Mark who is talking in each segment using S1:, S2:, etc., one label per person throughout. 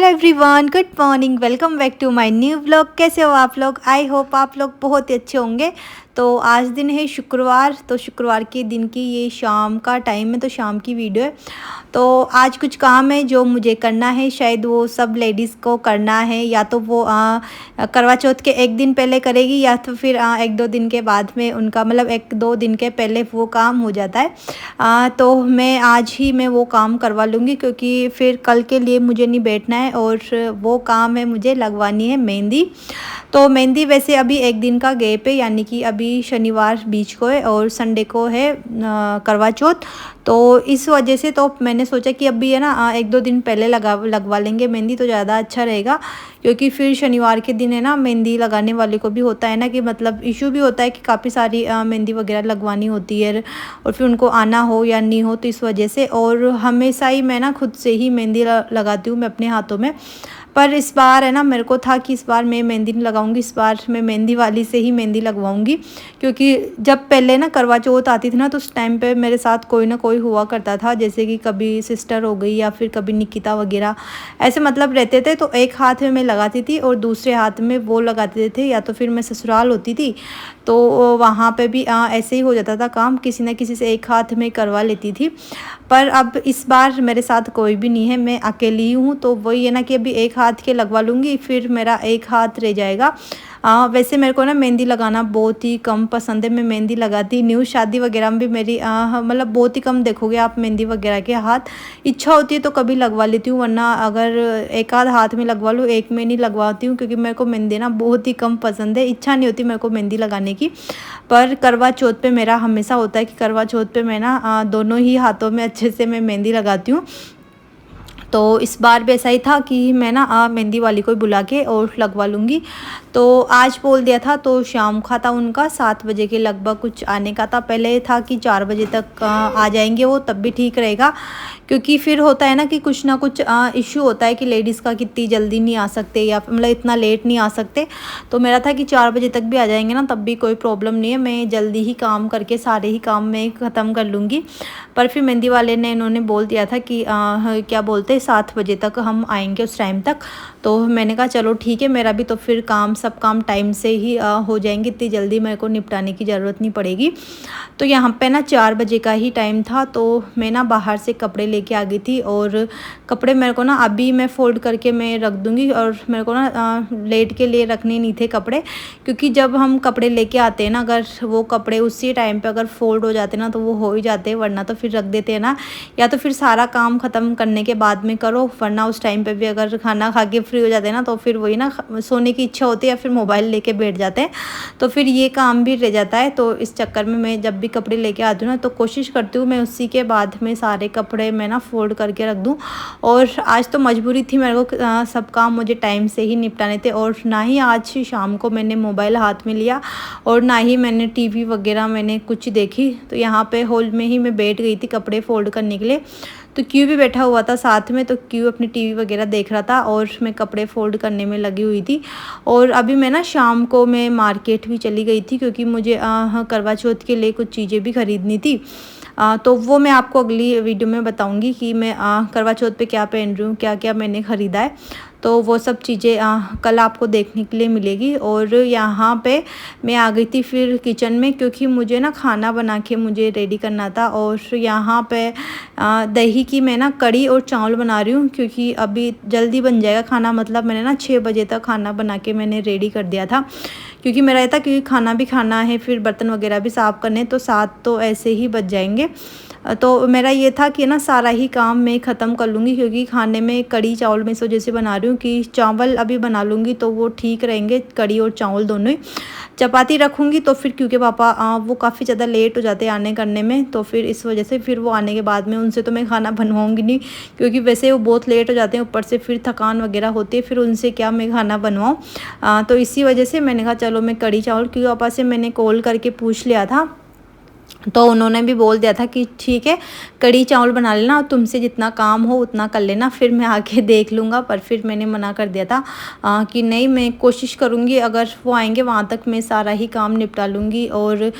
S1: Hello everyone, good morning. Welcome back to my new vlog. कैसे हो आप लोग? आई होप आप लोग बहुत ही अच्छे होंगे। तो आज दिन है शुक्रवार, तो शुक्रवार के दिन की ये शाम का टाइम है, तो शाम की वीडियो है। तो आज कुछ काम है जो मुझे करना है, शायद वो सब लेडीज़ को करना है, या तो वो करवा चौथ के एक दिन पहले करेगी, या तो फिर एक दो दिन के बाद में उनका, मतलब एक दो दिन के पहले वो काम हो जाता है। तो मैं आज ही मैं वो काम करवा लूँगी, क्योंकि फिर कल के लिए मुझे नहीं बैठना है। और वो काम है, मुझे लगवानी है मेहंदी। तो मेहंदी वैसे अभी एक दिन का गैप है, यानी कि अभी शनिवार बीच को है और संडे को है करवा चौथ। तो इस वजह से तो मैंने सोचा कि अभी है ना एक दो दिन पहले लगवा लेंगे मेहंदी, तो ज़्यादा अच्छा रहेगा। क्योंकि फिर शनिवार के दिन है ना, मेहंदी लगाने वाले को भी होता है ना कि मतलब इशू भी होता है कि काफ़ी सारी मेहंदी वगैरह लगवानी होती है, और फिर उनको आना हो या नहीं हो, तो इस वजह से। और हमेशा ही मैं ना खुद से ही मेहंदी लगाती हूँ मैं अपने हाथों में। पर इस बार है ना, मेरे को था कि इस बार मैं मेहंदी नहीं लगाऊंगी, इस बार मैं मेहंदी वाली से ही मेहंदी लगवाऊंगी। क्योंकि जब पहले ना करवा चौथ आती थी ना, तो उस टाइम पे मेरे साथ कोई ना कोई हुआ करता था, जैसे कि कभी सिस्टर हो गई या फिर कभी निकिता वगैरह, ऐसे मतलब रहते थे। तो एक हाथ में मैं लगाती थी और दूसरे हाथ में वो लगाते थे, या तो फिर मैं ससुराल होती थी तो वहाँ पे भी ऐसे ही हो जाता था काम, किसी न किसी से एक हाथ में करवा लेती थी। पर अब इस बार मेरे साथ कोई भी नहीं है, मैं अकेली ही हूँ। तो वही है ना कि अभी एक हाथ के लगवा लूँगी, फिर मेरा एक हाथ रह जाएगा। वैसे मेरे को ना मेहंदी लगाना बहुत ही कम पसंद है, मैं मेहंदी लगाती नहीं हूँ। शादी वगैरह में भी मेरी मतलब बहुत ही कम देखोगे आप मेहंदी वगैरह के हाथ। इच्छा होती है तो कभी लगवा लेती हूँ, वरना अगर एक आध हाथ में लगवा लूँ, एक में नहीं लगवाती हूँ, क्योंकि मेरे को मेहंदी ना बहुत ही कम पसंद है। इच्छा नहीं होती मेरे को मेहंदी लगाने की। पर करवा चौथ पे मेरा हमेशा होता है कि करवा चौथ पे मैं ना दोनों ही हाथों में अच्छे से मैं मेहंदी लगाती हूँ। तो इस बार भी ऐसा ही था कि मैं ना मेहंदी वाली को बुला के और लगवा लूँगी। तो आज बोल दिया था, तो शाम का था उनका 7 बजे के लगभग कुछ आने का था। पहले था कि 4 बजे तक आ जाएंगे वो, तब भी ठीक रहेगा। क्योंकि फिर होता है ना कि कुछ ना कुछ इश्यू होता है कि लेडीज़ का कितनी जल्दी नहीं आ सकते, या मतलब इतना लेट नहीं आ सकते। तो मेरा था कि 4 बजे तक भी आ जाएंगे ना, तब भी कोई प्रॉब्लम नहीं है, मैं जल्दी ही काम करके सारे ही काम मैं ख़त्म कर लूँगी। पर फिर मेहंदी वाले ने इन्होंने बोल दिया था कि क्या बोलते 7 बजे तक हम आएंगे उस टाइम तक। तो मैंने कहा चलो ठीक है, मेरा भी तो फिर सब काम टाइम से ही हो जाएंगे, इतनी जल्दी मेरे को निपटाने की ज़रूरत नहीं पड़ेगी। तो यहाँ पे ना 4 बजे का ही टाइम था, तो मैं ना बाहर से कपड़े लेके आ गई थी। और कपड़े मेरे को ना अभी मैं फ़ोल्ड करके मैं रख दूँगी, और मेरे को ना लेट के लिए रखने नहीं थे कपड़े। क्योंकि जब हम कपड़े लेके आते हैं ना, अगर वो कपड़े उसी टाइम पे अगर फोल्ड हो जाते ना, तो वो हो ही जाते हैं, वरना तो फिर रख देते हैं ना। या तो फिर सारा काम ख़त्म करने के बाद में करो, वरना उस टाइम पे भी अगर खाना खा के फ्री हो जाते हैं ना, तो फिर वही ना सोने की इच्छा होती है, या फिर मोबाइल लेके बैठ जाते हैं, तो फिर ये काम भी रह जाता है। तो इस चक्कर में मैं जब भी कपड़े लेके आती हूँ ना, तो कोशिश करती हूँ मैं उसी के बाद में सारे कपड़े मैं ना फोल्ड करके रख दूँ। और आज तो मजबूरी थी मेरे को, सब काम मुझे टाइम से ही निपटाने थे। और ना ही आज शाम को मैंने मोबाइल हाथ में लिया, और ना ही मैंने टीवी वगैरह मैंने कुछ देखी। तो यहाँ पे हॉल में ही मैं बैठ गई थी कपड़े फोल्ड करने के लिए। तो क्यों भी बैठा हुआ था साथ में, तो क्यों अपनी टीवी वगैरह देख रहा था और मैं कपड़े फोल्ड करने में लगी हुई थी। और अभी मैं ना शाम को मैं मार्केट भी चली गई थी, क्योंकि मुझे करवा चौथ के लिए कुछ चीज़ें भी ख़रीदनी थी। तो वो मैं आपको अगली वीडियो में बताऊंगी कि मैं करवा चौथ पे क्या पहन रही हूँ, क्या क्या मैंने ख़रीदा है। तो वो सब चीज़ें कल आपको देखने के लिए मिलेगी। और यहाँ पे मैं आ गई थी फिर किचन में, क्योंकि मुझे ना खाना बना के मुझे रेडी करना था। और यहाँ पे दही की मैं ना कड़ी और चावल बना रही हूँ, क्योंकि अभी जल्दी बन जाएगा खाना। मतलब मैंने ना 6 बजे तक खाना बना के मैंने रेडी कर दिया था, क्योंकि मेरा ये था कि खाना भी खाना है, फिर बर्तन वगैरह भी साफ़ करने, तो 7 तो ऐसे ही बच जाएंगे। तो मेरा ये था कि ना सारा ही काम मैं ख़त्म कर लूँगी, क्योंकि खाने में कड़ी चावल मैं इस वजह से बना रही हूँ कि चावल अभी बना लूँगी तो वो ठीक रहेंगे, कड़ी और चावल दोनों ही। चपाती रखूँगी तो फिर, क्योंकि पापा वो काफ़ी ज़्यादा लेट हो जाते हैं आने करने में, तो फिर इस वजह से फिर वो आने के बाद में उनसे तो मैं खाना बनवाऊँगी नहीं, क्योंकि वैसे वो बहुत लेट हो जाते हैं, ऊपर से फिर थकान वगैरह होती है, फिर उनसे क्या मैं खाना बनवाऊँ। तो इसी वजह से मैंने कहा चलो मैं कड़ी चावल, क्योंकि पापा से मैंने कॉल करके पूछ लिया था तो उन्होंने भी बोल दिया था कि ठीक है कढ़ी चावल बना लेना, तुमसे जितना काम हो उतना कर लेना, फिर मैं आके देख लूँगा। पर फिर मैंने मना कर दिया था कि नहीं, मैं कोशिश करूँगी अगर वो आएंगे वहाँ तक मैं सारा ही काम निपटा लूँगी। और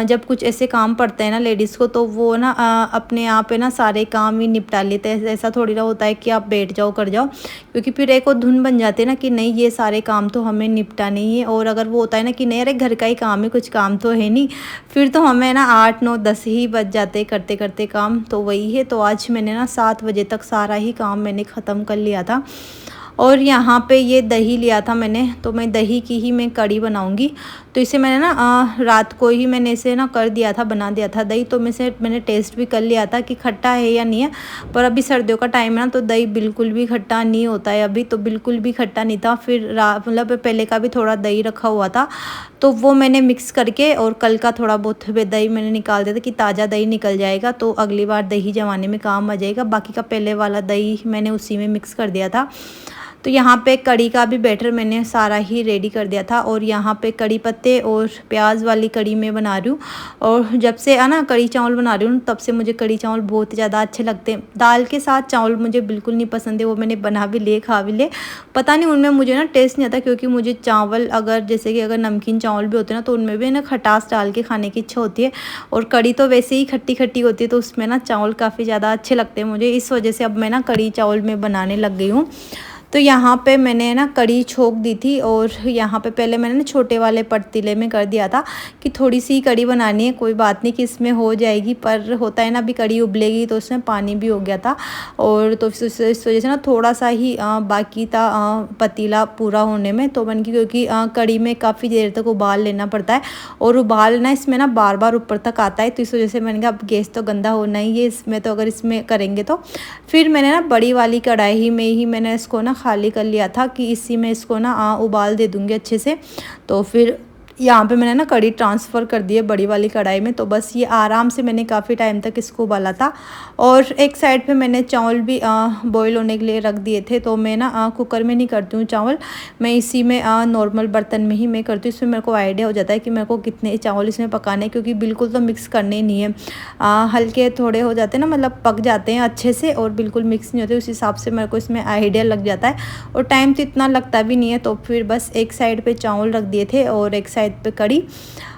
S1: जब कुछ ऐसे काम पड़ते हैं ना लेडीज़ को, तो वो ना अपने आप है ना सारे काम ही निपटा लेते हैं। ऐसा थोड़ी ना होता है कि आप बैठ जाओ कर जाओ, क्योंकि फिर एक और धुन बन जाती है ना कि नहीं ये सारे काम तो हमें निपटाने ही है। और अगर वो होता है ना कि नहीं अरे घर का ही काम है, कुछ काम तो है नहीं, फिर तो हमें ना 8 9 10 ही बज जाते करते करते काम। तो वही है, तो आज मैंने ना 7 बजे तक सारा ही काम मैंने ख़त्म कर लिया था। और यहाँ पे ये दही लिया था मैंने, तो मैं दही की ही मैं कढ़ी बनाऊंगी। तो इसे मैंने ना रात को ही मैंने इसे ना कर दिया था, बना दिया था दही। तो मैंने टेस्ट भी कर लिया था कि खट्टा है या नहीं है। पर अभी सर्दियों का टाइम है ना, तो दही बिल्कुल भी खट्टा नहीं होता है। अभी तो बिल्कुल भी खट्टा नहीं था। फिर मतलब पहले का भी थोड़ा दही रखा हुआ था, तो वो मैंने मिक्स करके और कल का थोड़ा बहुत दही मैंने निकाल दिया था कि ताज़ा दही निकल जाएगा, तो अगली बार दही जमाने में काम आ जाएगा। बाकी का पहले वाला दही मैंने उसी में मिक्स कर दिया था। तो यहाँ पे कढ़ी का भी बैटर मैंने सारा ही रेडी कर दिया था। और यहाँ पे कढ़ी पत्ते और प्याज वाली कढ़ी मैं बना रही हूँ। और जब से है ना कढ़ी चावल बना रही हूँ तब से मुझे कढ़ी चावल बहुत ही ज़्यादा अच्छे लगते हैं। दाल के साथ चावल मुझे बिल्कुल नहीं पसंद है, वो मैंने बना भी लिए खा भी लिए, पता नहीं उनमें मुझे ना टेस्ट नहीं आता। क्योंकि मुझे चावल अगर जैसे कि अगर नमकीन चावल भी होते हैं ना, तो उनमें भी ना खटास डाल के खाने की इच्छा होती है। और कढ़ी तो वैसे ही खट्टी खट्टी होती है, तो उसमें ना चावल काफ़ी ज़्यादा अच्छे लगते हैं मुझे। इस वजह से अब मैं ना कढ़ी चावल में बनाने लग गई हूँ। तो यहाँ पे मैंने ना कढ़ी छोक दी थी। और यहाँ पे पहले मैंने ना छोटे वाले पतीले में कर दिया था कि थोड़ी सी कढ़ी बनानी है, कोई बात नहीं कि इसमें हो जाएगी। पर होता है ना अभी कढ़ी उबलेगी तो उसमें पानी भी हो गया था। और तो इस वजह से ना थोड़ा सा ही बाकी था पतीला पूरा होने में। तो मैंने क्योंकि कढ़ी में काफ़ी देर तक उबाल लेना पड़ता है, और उबाल ना इसमें ना बार बार ऊपर तक आता है। तो इस वजह से मैंने कहा अब गैस तो गंदा होना ही है इसमें, तो अगर इसमें करेंगे तो फिर मैंने ना बड़ी वाली कढ़ाई में ही मैंने इसको ना खाली कर लिया था कि इसी में इसको ना उबाल दे दूँगी अच्छे से। तो फिर यहाँ पे मैंने ना कढ़ी ट्रांसफ़र कर दी है बड़ी वाली कढ़ाई में। तो बस ये आराम से मैंने काफ़ी टाइम तक इसको उबाला था। और एक साइड पे मैंने चावल भी बॉईल होने के लिए रख दिए थे। तो मैं ना कुकर में नहीं करती हूँ चावल, मैं इसी में नॉर्मल बर्तन में ही मैं करती हूँ। इसमें मेरे को आइडिया हो जाता है कि मेरे को कितने चावल इसमें पकाने, क्योंकि बिल्कुल तो मिक्स करने नहीं है। हल्के थोड़े हो जाते हैं ना, मतलब पक जाते हैं अच्छे से और बिल्कुल मिक्स नहीं होते, उस हिसाब से मेरे को इसमें आइडिया लग जाता है। और टाइम तो इतना लगता भी नहीं है। तो फिर बस एक साइड पे चावल रख दिए थे और एक साइड पे कढ़ी।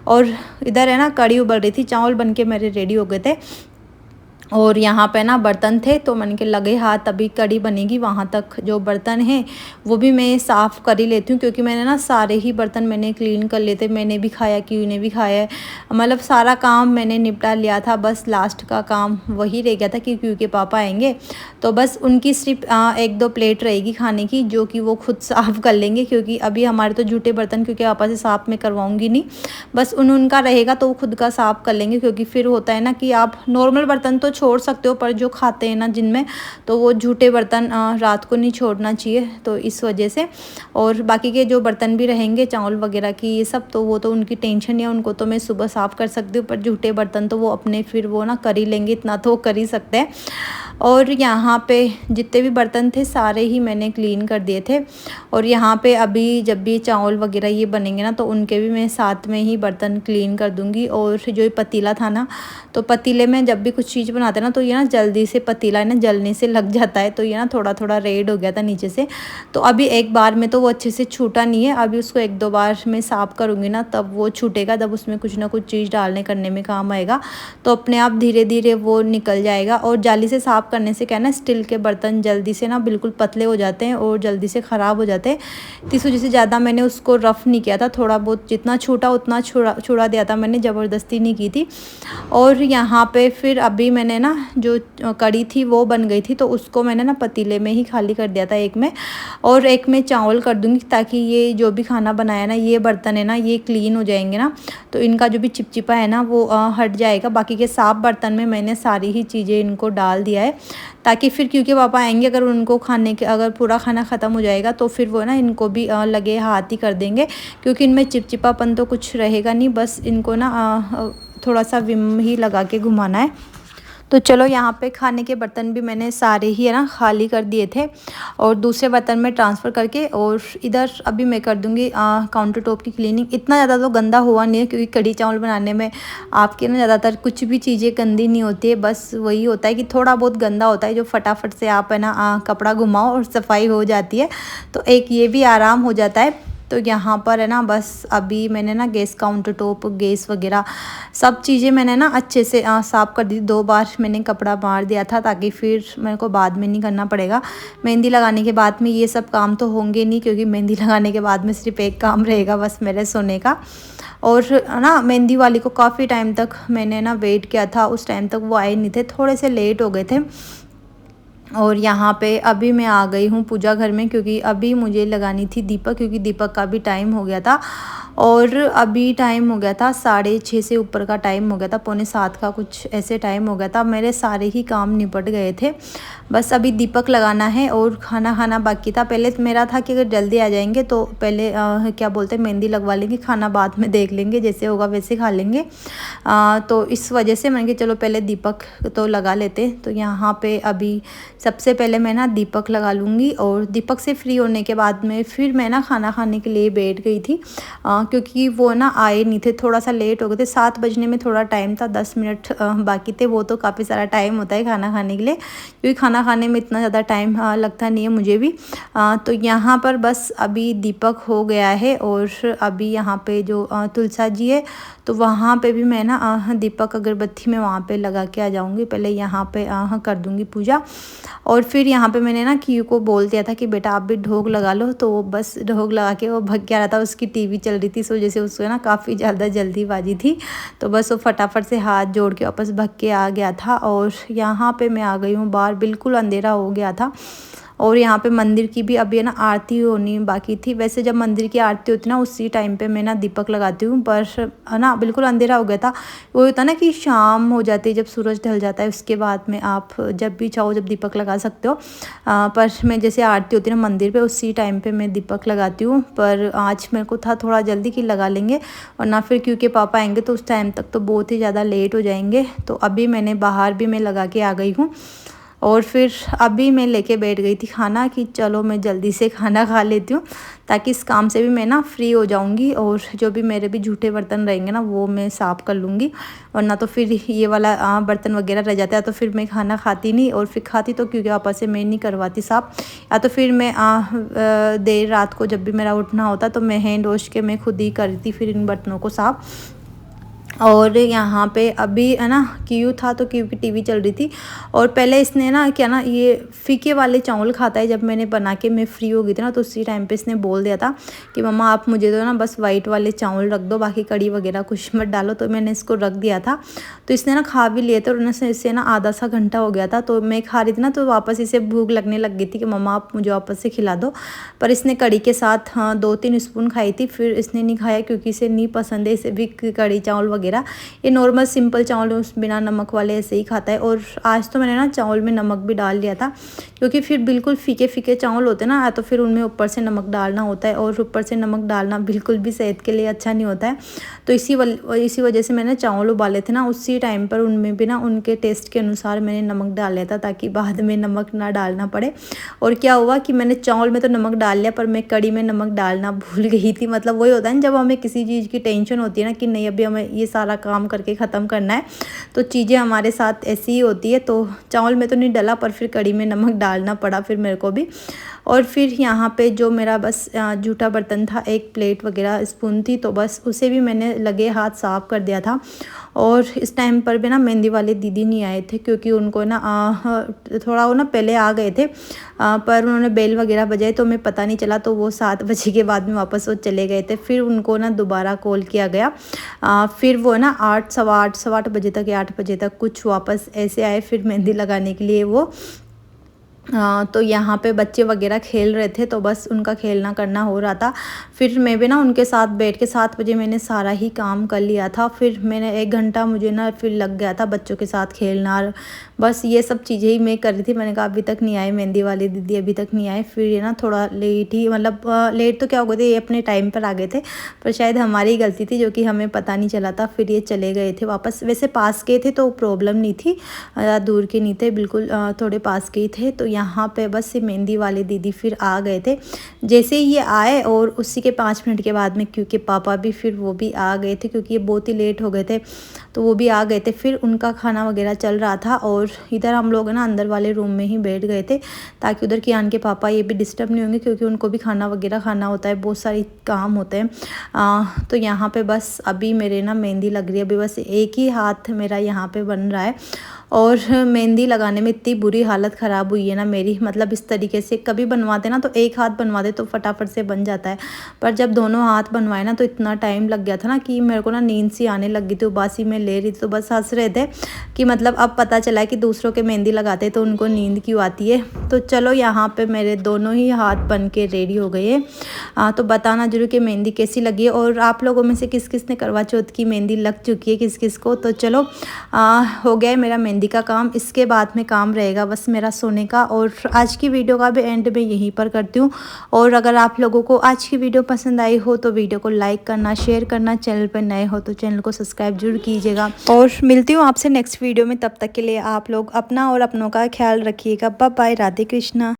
S1: और इधर है ना कढ़ी उबल रही थी, चावल बन के मेरे रेडी हो गए थे। और यहाँ पे ना बर्तन थे, तो मैंने के लगे हाथ अभी कढ़ी बनेगी, वहाँ तक जो बर्तन हैं वो भी मैं साफ़ कर ही लेती हूँ। क्योंकि मैंने ना सारे ही बर्तन मैंने क्लीन कर लिए थे, मैंने भी खाया क्यू ने भी खाया है, मतलब सारा काम मैंने निपटा लिया था। बस लास्ट का काम वही रह गया था कि क्यू के पापा आएंगे, तो बस उनकी सिर्फ 1-2 प्लेट रहेगी खाने की, जो कि वो खुद साफ़ कर लेंगे। क्योंकि अभी हमारे तो जूठे बर्तन क्योंकि पापा से साफ़ मैं करवाऊँगी नहीं, बस उनका रहेगा तो वो खुद का साफ़ कर लेंगे। क्योंकि फिर होता है ना कि आप नॉर्मल बर्तन तो छोड़ सकते हो, पर जो खाते हैं ना जिनमें, तो वो जूठे बर्तन रात को नहीं छोड़ना चाहिए, तो इस वजह से। और बाकी के जो बर्तन भी रहेंगे चावल वगैरह की ये सब, तो वो तो उनकी टेंशन है, उनको तो मैं सुबह साफ़ कर सकती हूँ। पर जूठे बर्तन तो वो अपने फिर वो ना कर ही लेंगे, इतना तो कर ही सकते हैं। और यहाँ पे जितने भी बर्तन थे सारे ही मैंने क्लीन कर दिए थे। और यहाँ पे अभी जब भी चावल वगैरह ये बनेंगे ना, तो उनके भी मैं साथ में ही बर्तन क्लीन कर दूँगी। और जो ये पतीला था ना, तो पतीले में जब भी कुछ चीज़ बनाते हैं ना, तो ये ना जल्दी से पतीला है ना जलने से लग जाता है। तो ये ना थोड़ा थोड़ा रेड हो गया था नीचे से, तो अभी एक बार में तो वो अच्छे से छूटा नहीं है। अभी उसको 1-2 बार मैं साफ़ करूँगी ना, तब वो छूटेगा, तब उसमें कुछ ना कुछ चीज़ डालने करने में काम आएगा, तो अपने आप धीरे धीरे वो निकल जाएगा। और जाली से साफ़ करने से क्या है ना, स्टील के बर्तन जल्दी से ना बिल्कुल पतले हो जाते हैं और जल्दी से ख़राब हो जाते हैं। तो इस वजह से ज़्यादा मैंने उसको रफ़ नहीं किया था, थोड़ा बहुत जितना छूटा उतना छुड़ा दिया था मैंने, ज़बरदस्ती नहीं की थी। और यहाँ पे फिर अभी मैंने ना जो कढ़ी थी वो बन गई थी, तो उसको मैंने ना पतीले में ही खाली कर दिया था एक में, और एक में चावल कर दूँगी, ताकि ये जो भी खाना बनाया ना, ये बर्तन है ना ये क्लीन हो जाएंगे ना, तो इनका जो भी चिपचिपा है ना वो हट जाएगा। बाकी के साफ़ बर्तन में मैंने सारी ही चीज़ें इनको डाल दिया है, ताकि फिर क्योंकि पापा आएंगे, अगर उनको खाने के अगर पूरा खाना ख़त्म हो जाएगा तो फिर वो ना इनको भी लगे हाथ ही कर देंगे। क्योंकि इनमें चिपचिपापन तो कुछ रहेगा नहीं, बस इनको ना थोड़ा सा विम ही लगा के घुमाना है। तो चलो यहाँ पे खाने के बर्तन भी मैंने सारे ही है ना खाली कर दिए थे और दूसरे बर्तन में ट्रांसफ़र करके, और इधर अभी मैं कर दूँगी काउंटर टॉप की क्लीनिंग। इतना ज़्यादा तो गंदा हुआ नहीं है क्योंकि कढ़ी चावल बनाने में आपके ना ज़्यादातर कुछ भी चीज़ें गंदी नहीं होती है, बस वही होता है कि थोड़ा बहुत गंदा होता है जो फटाफट से आप है ना कपड़ा घुमाओ और सफाई हो जाती है, तो एक ये भी आराम हो जाता है। तो यहाँ पर है ना बस अभी मैंने ना गैस काउंटर टॉप, गैस वगैरह सब चीज़ें मैंने ना अच्छे से साफ़ कर दी। 2 बार मैंने कपड़ा मार दिया था ताकि फिर मेरे को बाद में नहीं करना पड़ेगा। मेहंदी लगाने के बाद में ये सब काम तो होंगे नहीं, क्योंकि मेहंदी लगाने के बाद में सिर्फ एक काम रहेगा बस मेरे सोने का। और ना मेहंदी वाली को काफ़ी टाइम तक मैंने ना वेट किया था, उस टाइम तक वो आए नहीं थे, थोड़े से लेट हो गए थे। और यहाँ पे अभी मैं आ गई हूँ पूजा घर में, क्योंकि अभी मुझे लगानी थी दीपक, क्योंकि दीपक का भी टाइम हो गया था। और अभी टाइम हो गया था 6:30 से ऊपर का टाइम हो गया था, 6:45 का कुछ ऐसे टाइम हो गया था। मेरे सारे ही काम निपट गए थे, बस अभी दीपक लगाना है और खाना खाना बाकी था। पहले तो मेरा था कि अगर जल्दी आ जाएंगे तो पहले क्या बोलते हैं मेहंदी लगवा लेंगे, खाना बाद में देख लेंगे, जैसे होगा वैसे खा लेंगे। तो इस वजह से मैंने कहा चलो पहले दीपक तो लगा लेते। तो यहाँ पे अभी सबसे पहले मैं ना दीपक लगा लूँगी, और दीपक से फ्री होने के बाद में फिर मैं ना खाना खाने के लिए बैठ गई थी, क्योंकि वो ना आए नहीं थे, थोड़ा सा लेट हो गए थे। 7 बजने में थोड़ा टाइम था, 10 मिनट बाकी थे। वो तो काफ़ी सारा टाइम होता है खाना खाने के लिए, क्योंकि खाना खाने में इतना ज़्यादा टाइम लगता नहीं है मुझे भी। तो यहाँ पर बस अभी दीपक हो गया है, और अभी यहाँ पे जो तुलसा जी है तो वहाँ पे भी मैं ना दीपक अगरबत्ती में वहाँ पे लगा के आ जाऊँगी। पहले यहाँ पे कर दूँगी पूजा, और फिर यहाँ पे मैंने ना कियू को बोल दिया था कि बेटा आप भी ढोग लगा लो, तो वो बस ढोग लगा के वो भग के आ रहा था। उसकी टीवी चल रही थी, इस वजह से उसको ना काफ़ी ज़्यादा जल्दीबाजी थी, तो बस वो फटाफट से हाथ जोड़ के वापस भग के आ गया था। और यहाँ पे मैं आ गई हूँ बाहर, बिल्कुल अंधेरा हो गया था। और यहाँ पे मंदिर की भी अभी है ना आरती होनी बाकी थी। वैसे जब मंदिर की आरती होती है ना उसी टाइम पे मैं ना दीपक लगाती हूँ, पर है ना बिल्कुल अंधेरा हो गया था। वो होता है ना कि शाम हो जाती है जब सूरज ढल जाता है, उसके बाद में आप जब भी चाहो जब दीपक लगा सकते हो। पर मैं जैसे आरती होती है ना मंदिर पे उसी टाइम पे मैं दीपक लगाती हूँ। पर आज मेरे को था थोड़ा जल्दी कि लगा लेंगे, वरना फिर क्योंकि पापा आएंगे तो उस टाइम तक तो बहुत ही ज़्यादा लेट हो जाएंगे। तो अभी मैंने बाहर भी मैं लगा के आ गई हूँ, और फिर अभी मैं लेके बैठ गई थी खाना कि चलो मैं जल्दी से खाना खा लेती हूँ, ताकि इस काम से भी मैं ना फ्री हो जाऊँगी, और जो भी मेरे भी झूठे बर्तन रहेंगे ना वो मैं साफ़ कर लूँगी। वरना तो फिर ये वाला बर्तन वगैरह रह जाता है, तो फिर मैं खाना खाती नहीं, और फिर खाती तो क्योंकि वापस से मैं नहीं करवाती साफ़, या तो फिर मैं देर रात को जब भी मेरा उठना होता तो मैं हैंड वॉश के मैं खुद ही करती फिर इन बर्तनों को साफ़। और यहाँ पे अभी है ना क्यू था, तो क्यू की टीवी चल रही थी, और पहले इसने ना क्या ना ये फीके वाले चावल खाता है। जब मैंने बना के मैं फ्री हो गई थी ना तो उसी टाइम पे इसने बोल दिया था कि मम्मा आप मुझे तो ना बस वाइट वाले चावल रख दो, बाकी कड़ी वगैरह कुछ मत डालो। तो मैंने इसको रख दिया था, तो इसने ना खा भी लिए थे, और इससे ना आधा सा घंटा हो गया था। तो मैं खा रही थी ना तो वापस इसे भूख लगने लग गई थी कि मम्मा आप मुझे वापस से खिला दो। पर इसने कड़ी के साथ 2-3 स्पून खाई थी, फिर इसने नहीं खाया क्योंकि इसे नहीं पसंद है, इसे भी कड़ी चावल वगैरह। ये नॉर्मल सिंपल चावल उस बिना नमक वाले ऐसे ही खाता है। और आज तो मैंने ना चावल में नमक भी डाल लिया था, क्योंकि फिर बिल्कुल फीके फीके चावल होते हैं ना, तो फिर उनमें ऊपर से नमक डालना होता है, और ऊपर से नमक डालना बिल्कुल भी सेहत के लिए अच्छा नहीं होता है। तो इसी वजह से मैंने चावल उबाले थे ना उसी टाइम पर उनमें भी ना उनके टेस्ट के अनुसार मैंने नमक डाल लिया था, ताकि बाद में नमक ना डालना पड़े। और क्या हुआ कि मैंने चावल में तो नमक डाल लिया, पर मैं कड़ी में नमक डालना भूल गई थी। मतलब वही होता है जब हमें किसी चीज़ की टेंशन होती है ना कि नहीं अभी हमें ये सारा काम करके ख़त्म करना है, तो चीज़ें हमारे साथ ऐसी ही होती है। तो चावल में तो नहीं डाला, पर फिर कड़ी में नमक डालना पड़ा फिर मेरे को भी। और फिर यहाँ पे जो मेरा बस जूठा बर्तन था, एक प्लेट वगैरह स्पून थी, तो बस उसे भी मैंने लगे हाथ साफ़ कर दिया था। और इस टाइम पर भी ना मेहंदी वाले दीदी नहीं आए थे, क्योंकि उनको ना थोड़ा वो ना पहले आ गए थे, पर उन्होंने बेल वगैरह बजाए तो हमें पता नहीं चला, तो वो 7 बजे के बाद में वापस वो चले गए थे। फिर उनको ना दोबारा कॉल किया गया, फिर वो ना 8, सवा 8 बजे तक या 8 बजे तक कुछ वापस ऐसे आए फिर मेहंदी लगाने के लिए वो। तो यहाँ पे बच्चे वगैरह खेल रहे थे, तो बस उनका खेलना करना हो रहा था। फिर मैं भी ना उनके साथ बैठ के 7 बजे मैंने सारा ही काम कर लिया था। फिर मैंने 1 घंटा मुझे ना फिर लग गया था बच्चों के साथ खेलना, और बस ये सब चीज़ें ही मैं कर रही थी। मैंने कहा अभी तक नहीं आए मेहंदी वाली दीदी, अभी तक नहीं आए। फिर ये ना थोड़ा लेट ही, मतलब लेट तो क्या हो गए थे, ये अपने टाइम पर आ गए थे, पर शायद हमारी ही गलती थी जो कि हमें पता नहीं चला था। फिर ये चले गए थे वापस। वैसे पास के थे तो प्रॉब्लम नहीं थी, दूर के नहीं थे बिल्कुल, थोड़े पास के ही थे। तो यहाँ पे बस ये मेहंदी वाले दीदी फिर आ गए थे। जैसे ही ये आए और उसी के 5 मिनट के बाद में, क्योंकि पापा भी फिर वो भी आ गए थे, क्योंकि ये बहुत ही लेट हो गए थे, तो वो भी आ गए थे। फिर उनका खाना वगैरह चल रहा था, और इधर हम लोग ना अंदर वाले रूम में ही बैठ गए थे, ताकि उधर कियान के पापा ये भी डिस्टर्ब नहीं होंगे, क्योंकि उनको भी खाना वगैरह खाना होता है, बहुत सारे काम होते हैं। तो यहाँ पे बस अभी मेरे ना मेहंदी लग रही है। अभी बस एक ही हाथ मेरा यहाँ पे बन रहा है, और मेहंदी लगाने में इतनी बुरी हालत ख़राब हुई है ना मेरी, मतलब इस तरीके से कभी बनवाते ना तो एक हाथ बनवाते तो फटाफट से बन जाता है, पर जब दोनों हाथ बनवाए ना तो इतना टाइम लग गया था ना कि मेरे को ना नींद सी आने लग गई थी। उबासी में ले रही थी, तो बस हंस रहे थे कि मतलब अब पता चला है कि दूसरों के मेहंदी लगाते तो उनको नींद क्यों आती है। तो चलो यहाँ पे मेरे दोनों ही हाथ बन के रेडी हो गए हैं। तो बताना जरूर कि मेहंदी कैसी लगी है, और आप लोगों में से किस किस ने करवा चौथ की मेहंदी लग चुकी है किस किस को। तो चलो हो गया है मेरा मेहंदी का काम। इसके बाद में काम रहेगा बस मेरा सोने का, और आज की वीडियो का भी एंड में यहीं पर करती हूँ। और अगर आप लोगों को आज की वीडियो पसंद आई हो तो वीडियो को लाइक करना, शेयर करना, चैनल पर नए हो तो चैनल को सब्सक्राइब जरूर कीजिएगा। और मिलती हूँ आपसे नेक्स्ट वीडियो में, तब तक के लिए आप लोग अपना और अपनों का ख्याल रखिएगा। Bye bye, Radhe Krishna.